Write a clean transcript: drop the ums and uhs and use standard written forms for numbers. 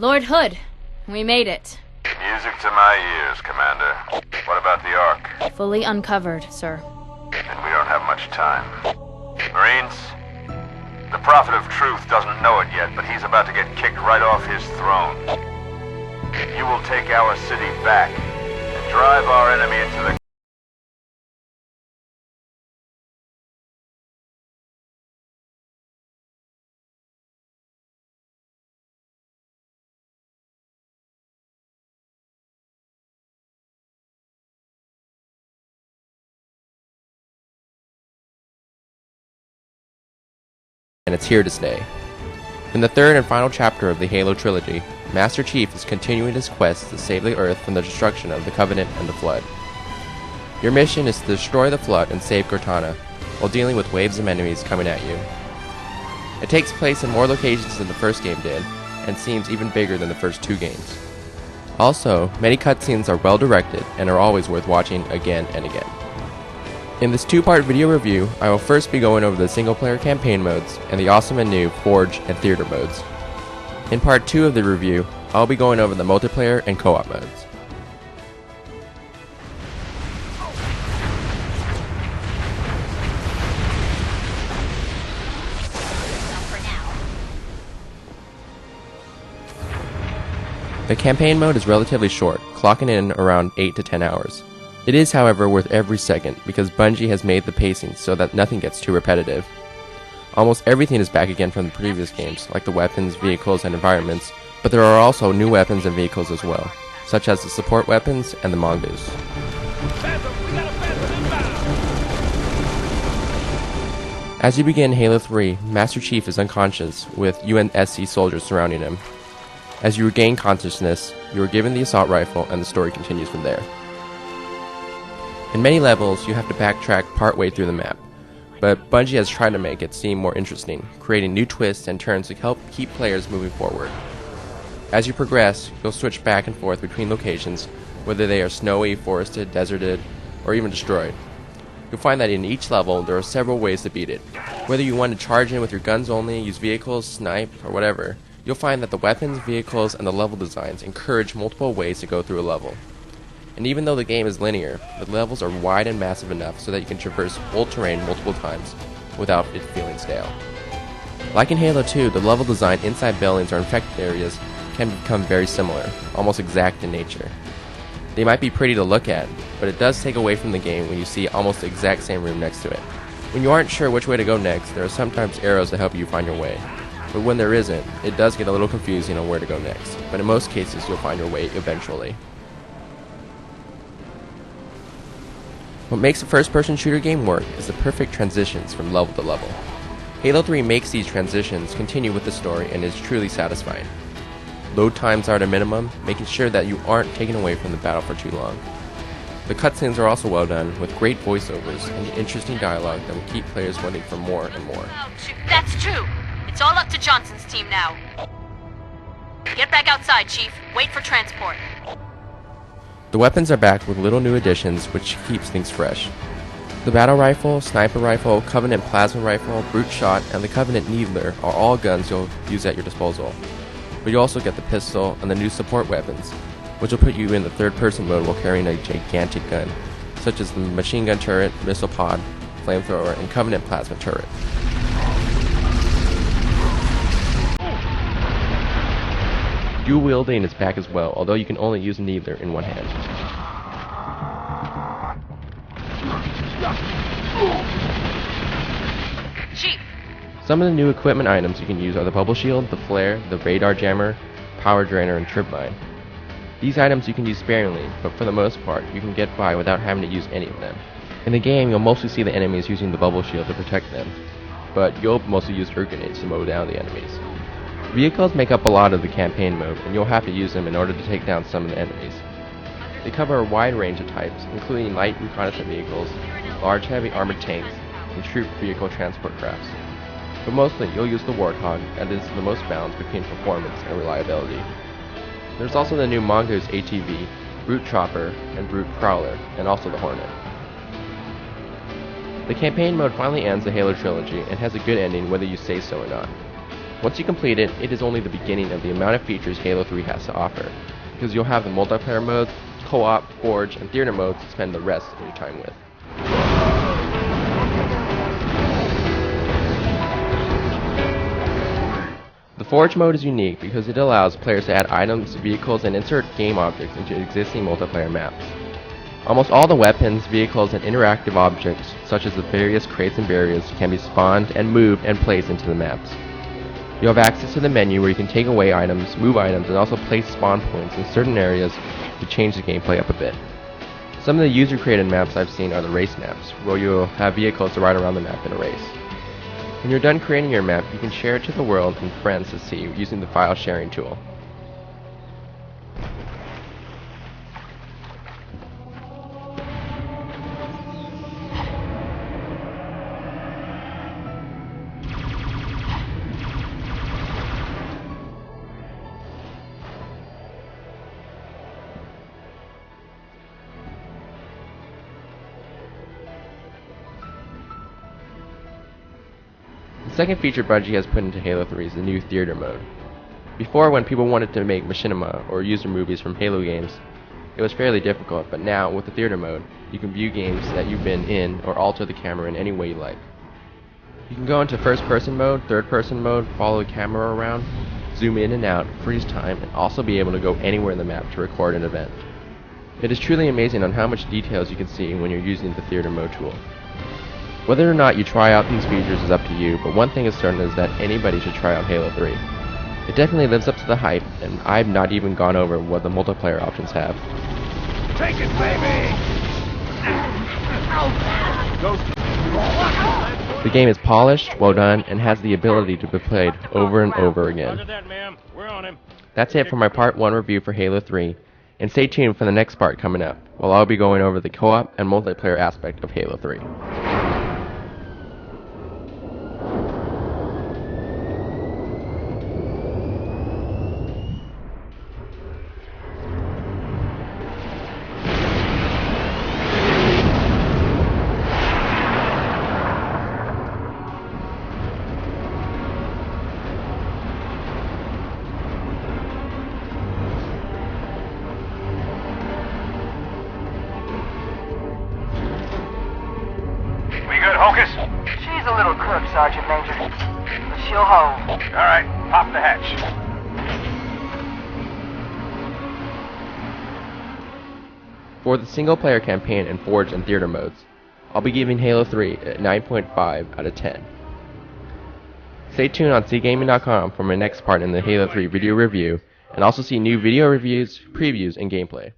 Lord Hood, we made it. Music to my ears, Commander. What about the Ark? Fully uncovered, sir. Then we don't have much time. Marines, the Prophet of Truth doesn't know it yet, but he's about to get kicked right off his throne. You will take our city back and drive our enemy into the... And it's here to stay. In the third and final chapter of the Halo trilogy, Master Chief is continuing his quest to save the Earth from the destruction of the Covenant and the Flood. Your mission is to destroy the Flood and save Cortana, while dealing with waves of enemies coming at you. It takes place in more locations than the first game did, and seems even bigger than the first two games. Also, many cutscenes are well directed and are always worth watching again and again. In this two-part video review, I will first be going over the single-player campaign modes and the awesome and new Forge and Theater modes. In part 2 of the review, I'll be going over the multiplayer and co-op modes. The campaign mode is relatively short, clocking in around 8 to 10 hours. It is, however, worth every second because Bungie has made the pacing so that nothing gets too repetitive. Almost everything is back again from the previous games, like the weapons, vehicles, and environments, but there are also new weapons and vehicles as well, such as the support weapons and the mongoose. As you begin Halo 3, Master Chief is unconscious, with UNSC soldiers surrounding him. As you regain consciousness, you are given the assault rifle and the story continues from there. In many levels, you have to backtrack partway through the map, but Bungie has tried to make it seem more interesting, creating new twists and turns to help keep players moving forward. As you progress, you'll switch back and forth between locations, whether they are snowy, forested, deserted, or even destroyed. You'll find that in each level, there are several ways to beat it. Whether you want to charge in with your guns only, use vehicles, snipe, or whatever, you'll find that the weapons, vehicles, and the level designs encourage multiple ways to go through a level. And even though the game is linear, the levels are wide and massive enough so that you can traverse old terrain multiple times without it feeling stale. Like in Halo 2, the level design inside buildings or infected areas can become very similar, almost exact in nature. They might be pretty to look at, but it does take away from the game when you see almost the exact same room next to it. When you aren't sure which way to go next, there are sometimes arrows to help you find your way. But when there isn't, it does get a little confusing on where to go next, but in most cases you'll find your way eventually. What makes a first-person shooter game work is the perfect transitions from level to level. Halo 3 makes these transitions continue with the story and is truly satisfying. Load times are at a minimum, making sure that you aren't taken away from the battle for too long. The cutscenes are also well done, with great voiceovers and interesting dialogue that will keep players wanting for more and more. That's true. It's all up to Johnson's team now. Get back outside, Chief. Wait for transport. The weapons are back with little new additions, which keeps things fresh. The battle rifle, sniper rifle, Covenant plasma rifle, brute shot, and the Covenant needler are all guns you'll use at your disposal. But you also get the pistol and the new support weapons, which will put you in the third-person mode while carrying a gigantic gun, such as the machine gun turret, missile pod, flamethrower, and Covenant plasma turret. Dual wielding is back as well, although you can only use neither in one hand. Chief! Some of the new equipment items you can use are the bubble shield, the flare, the radar jammer, power drainer, and trip mine. These items you can use sparingly, but for the most part, you can get by without having to use any of them. In the game, you'll mostly see the enemies using the bubble shield to protect them, but you'll mostly use dirt grenades to mow down the enemies. Vehicles make up a lot of the campaign mode, and you'll have to use them in order to take down some of the enemies. They cover a wide range of types, including light reconnaissance vehicles, large heavy armored tanks, and troop vehicle transport crafts. But mostly, you'll use the Warthog, as it is the most balanced between performance and reliability. There's also the new Mongoose ATV, Brute Chopper, and Brute Prowler, and also the Hornet. The campaign mode finally ends the Halo trilogy and has a good ending whether you say so or not. Once you complete it, it is only the beginning of the amount of features Halo 3 has to offer, because you'll have the multiplayer modes, co-op, forge, and theater modes to spend the rest of your time with. The Forge mode is unique because it allows players to add items, vehicles, and insert game objects into existing multiplayer maps. Almost all the weapons, vehicles, and interactive objects, such as the various crates and barriers, can be spawned and moved and placed into the maps. You have access to the menu where you can take away items, move items, and also place spawn points in certain areas to change the gameplay up a bit. Some of the user-created maps I've seen are the race maps, where you'll have vehicles to ride around the map in a race. When you're done creating your map, you can share it to the world and friends to see using the file sharing tool. The second feature Bungie has put into Halo 3 is the new theater mode. Before, when people wanted to make machinima or user movies from Halo games, it was fairly difficult, but now, with the theater mode, you can view games that you've been in or alter the camera in any way you like. You can go into first-person mode, third-person mode, follow the camera around, zoom in and out, freeze time, and also be able to go anywhere in the map to record an event. It is truly amazing on how much details you can see when you're using the theater mode tool. Whether or not you try out these features is up to you, but one thing is certain is that anybody should try out Halo 3. It definitely lives up to the hype, and I've not even gone over what the multiplayer options have. Take it, baby! The game is polished, well done, and has the ability to be played over and over again. That's it for my Part 1 review for Halo 3, and stay tuned for the next part coming up, while I'll be going over the co-op and multiplayer aspect of Halo 3. Hocus? She's a little crook, Sergeant Major, but she'll hold. All right, pop the hatch. For the single-player campaign and Forge and Theater modes, I'll be giving Halo 3 a 9.5 out of 10. Stay tuned on cgaming.com for my next part in the Halo 3 video review, and also see new video reviews, previews, and gameplay.